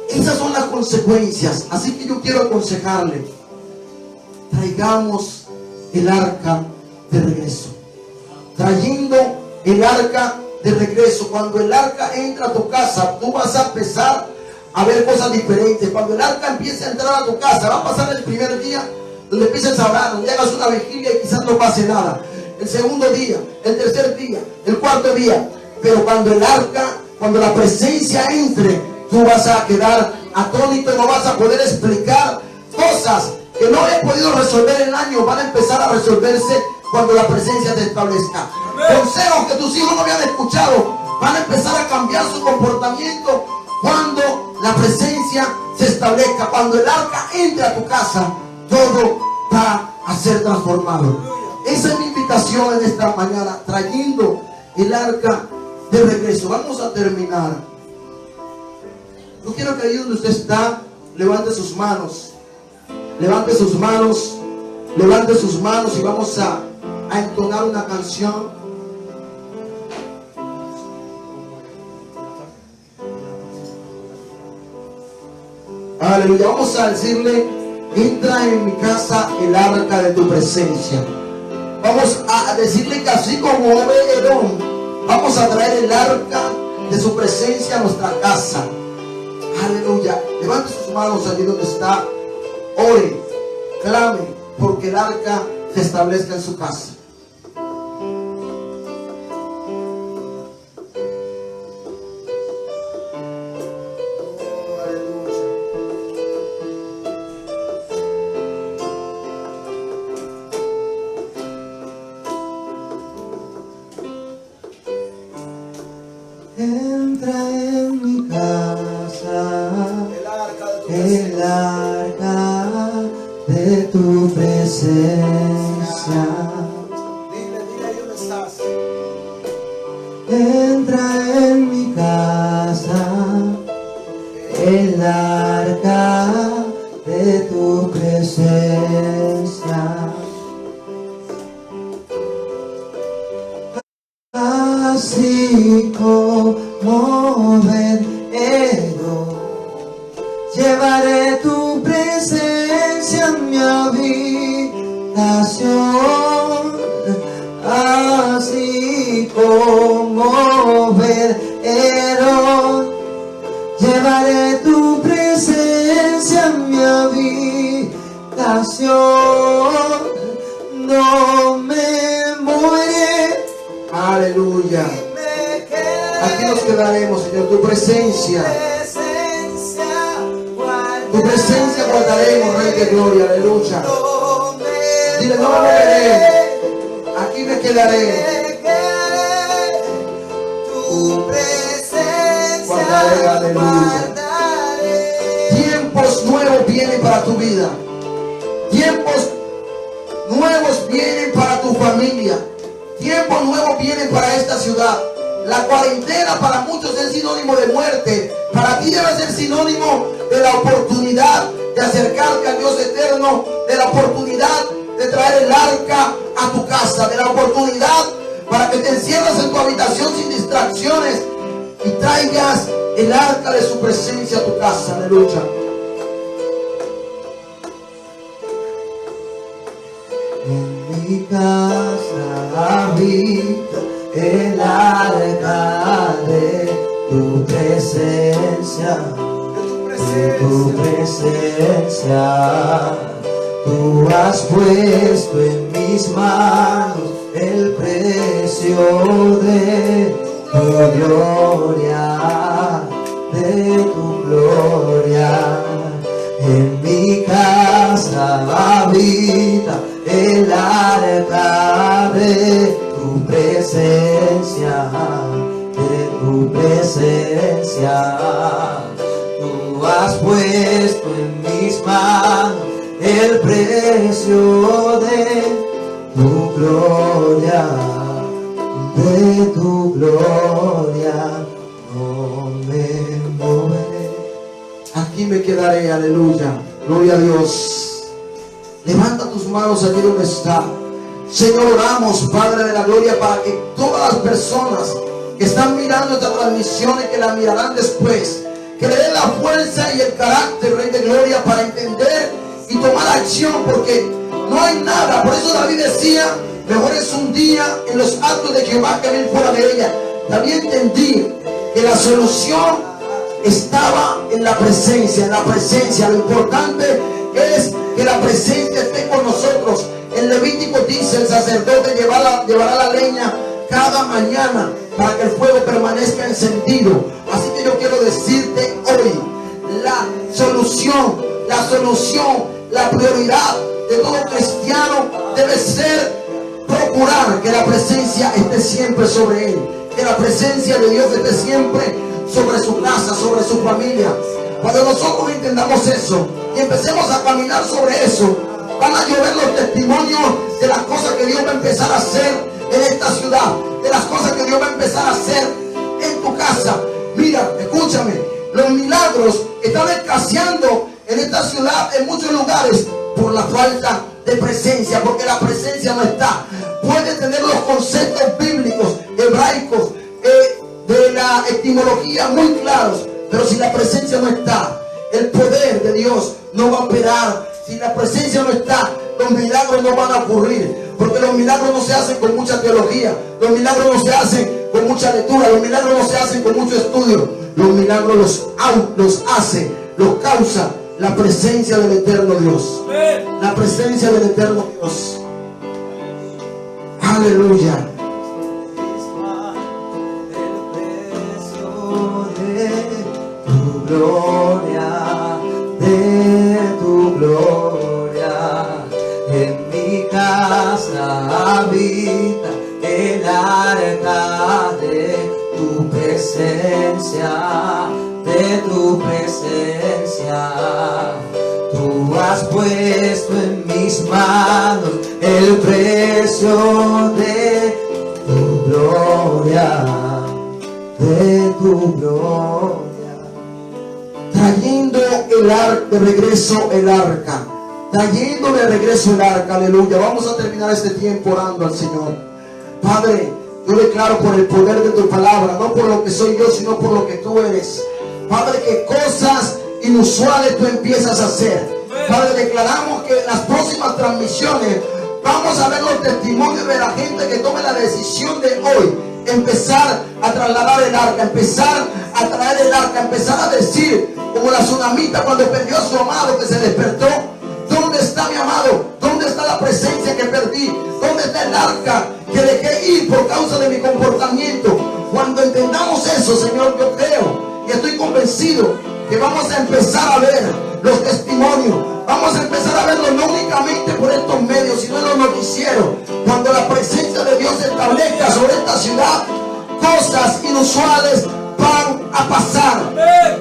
Esas son las consecuencias. Así que yo quiero aconsejarle: traigamos el arca de regreso. Trayendo el arca de regreso. Cuando el arca entra a tu casa, tú vas a empezar a ver cosas diferentes. Cuando el arca empiece a entrar a tu casa, va a pasar el primer día donde empieces a orar, donde hagas una vigilia y quizás no pase nada. El segundo día, el tercer día, el cuarto día. Pero cuando el arca, cuando la presencia entre, tú vas a quedar atónito y no vas a poder explicar cosas que no he podido resolver en años. Van a empezar a resolverse cuando la presencia se establezca. Consejos que tus hijos no habían escuchado van a empezar a cambiar su comportamiento cuando la presencia se establezca. Cuando el arca entre a tu casa, todo va a ser transformado. Esa es mi invitación en esta mañana, trayendo el arca de regreso. Vamos a terminar. Yo quiero que ahí donde usted está, levante sus manos. Levante sus manos. Levante sus manos y vamos a entonar una canción. Aleluya. Vamos a decirle: entra en mi casa el arca de tu presencia. Vamos a decirle que así como Obed-Edom, vamos a traer el arca de su presencia a nuestra casa. Aleluya. Levante sus manos allí donde está. Ore, clame, porque el arca se establezca en su casa. Entra en mi casa el arca de tu presencia. Dile ahí donde estás. Entra en mi casa el arca de tu presencia. Así como Obed-Edom, llevaré tu presencia en mi habitación. Así como Obed-Edom, llevaré tu presencia en mi habitación. No me moriré. Aleluya. Aquí nos quedaremos, Señor. Tu presencia guardaremos, Rey de Gloria. Aleluya. Dile: no me moveré. Aquí me quedaré. Tu presencia Guardaré. Aleluya. Tiempos nuevos vienen para tu vida. Tiempos nuevos vienen para tu familia. Tiempos nuevos vienen para esta ciudad. La cuarentena para muchos es sinónimo de muerte. Para ti debe ser sinónimo de la oportunidad de acercarte al Dios eterno, de la oportunidad de traer el arca a tu casa, de la oportunidad para que te encierres en tu habitación sin distracciones y traigas el arca de su presencia a tu casa. Aleluya. En mi casa habita el arca de tu presencia, de tu presencia. Tú has puesto en mis manos el precio de tu gloria, de tu gloria. En mi casa habita el arca de tu presencia, de tu presencia. Tú has puesto en mis manos el precio de tu gloria, de tu gloria. No me aquí me quedaré. Aleluya, gloria a Dios. Levanta tus manos allí donde está. Señor, oramos, Padre de la gloria, para que todas las personas que están mirando esta transmisión y que la mirarán después, que le den la fuerza y el carácter, Rey de gloria, para entender y tomar acción, porque no hay nada. Por eso David decía: mejor es un día en los atos de Jehová que 1000 fuera de ella. También entendí que la solución estaba en la presencia, Lo importante es que la presencia esté con nosotros. En Levítico dice: el sacerdote llevará la leña cada mañana para que el fuego permanezca encendido. Así que yo quiero decirte hoy, la solución, la prioridad de todo cristiano debe ser procurar que la presencia esté siempre sobre él, que la presencia de Dios esté siempre sobre su casa, sobre su familia. Cuando nosotros entendamos eso y empecemos a caminar sobre eso, van a llover los testimonios de las cosas que Dios va a empezar a hacer en esta ciudad, de las cosas que Dios va a empezar a hacer en tu casa. Mira, escúchame, los milagros están escaseando en esta ciudad, en muchos lugares, por la falta de presencia, porque la presencia no está. Puede tener los conceptos bíblicos, hebraicos, de la etimología muy claros, pero si la presencia no está, el poder de Dios no va a operar. Si la presencia no está, los milagros no van a ocurrir, porque los milagros no se hacen con mucha teología, los milagros no se hacen con mucha lectura, los milagros no se hacen con mucho estudio. Los milagros los causa la presencia del eterno Dios. La presencia del eterno Dios. Aleluya. Gloria, de tu gloria, en mi casa habita el arca de tu presencia, Tú has puesto en mis manos el precio de tu gloria, de tu gloria. Trayendo de regreso el arca. Trayendo de regreso el arca. Aleluya. Vamos a terminar este tiempo orando al Señor. Padre, yo declaro por el poder de tu palabra, no por lo que soy yo, sino por lo que tú eres. Padre, que cosas inusuales tú empiezas a hacer. Padre, declaramos que en las próximas transmisiones vamos a ver los testimonios de la gente que tome la decisión de hoy empezar a trasladar el arca, empezar a traer el arca, empezar a decir como la tsunamita cuando perdió a su amado, que se despertó: ¿dónde está mi amado? ¿Dónde está la presencia que perdí? ¿Dónde está el arca que dejé ir por causa de mi comportamiento? Cuando entendamos eso, Señor, yo creo y estoy convencido que vamos a empezar a ver los testimonios. Vamos a empezar a verlo no únicamente por estos medios, sino en los noticieros. Cuando la presencia de Dios se establezca sobre esta ciudad, cosas inusuales van a pasar.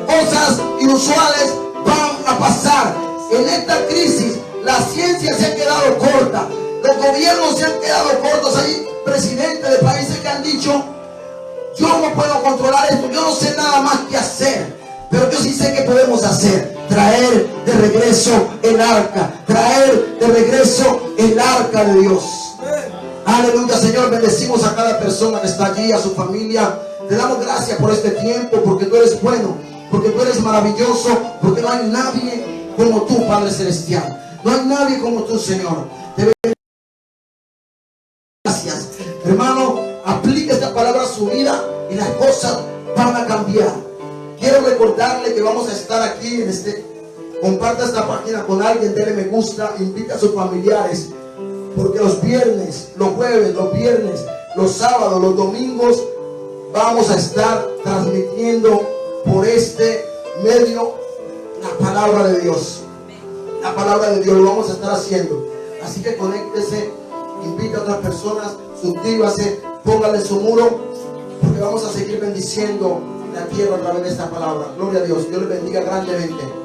Cosas inusuales van a pasar. En esta crisis, la ciencia se ha quedado corta. Los gobiernos se han quedado cortos. Hay presidentes de países que han dicho: yo no puedo controlar esto, yo no sé nada más que hacer. Pero yo sí sé que podemos hacer: traer de regreso el arca, traer de regreso el arca de Dios. Aleluya, Señor, bendecimos a cada persona que está allí, a su familia. Te damos gracias por este tiempo, porque tú eres bueno, porque tú eres maravilloso, porque no hay nadie como tú, Padre Celestial. No hay nadie como tú, Señor. Te doy gracias. Hermano, aplique esta palabra a su vida y las cosas van a cambiar. Quiero recordarle que vamos a estar aquí en comparta esta página con alguien, déle me gusta, invita a sus familiares, porque los viernes, los jueves, los viernes, los sábados, los domingos vamos a estar transmitiendo por este medio la palabra de Dios. La palabra de Dios lo vamos a estar haciendo. Así que conéctese, invita a otras personas, suscríbase, póngale su muro, porque vamos a seguir bendiciendo la tierra a través de esta palabra. Gloria a Dios. Dios les bendiga grandemente.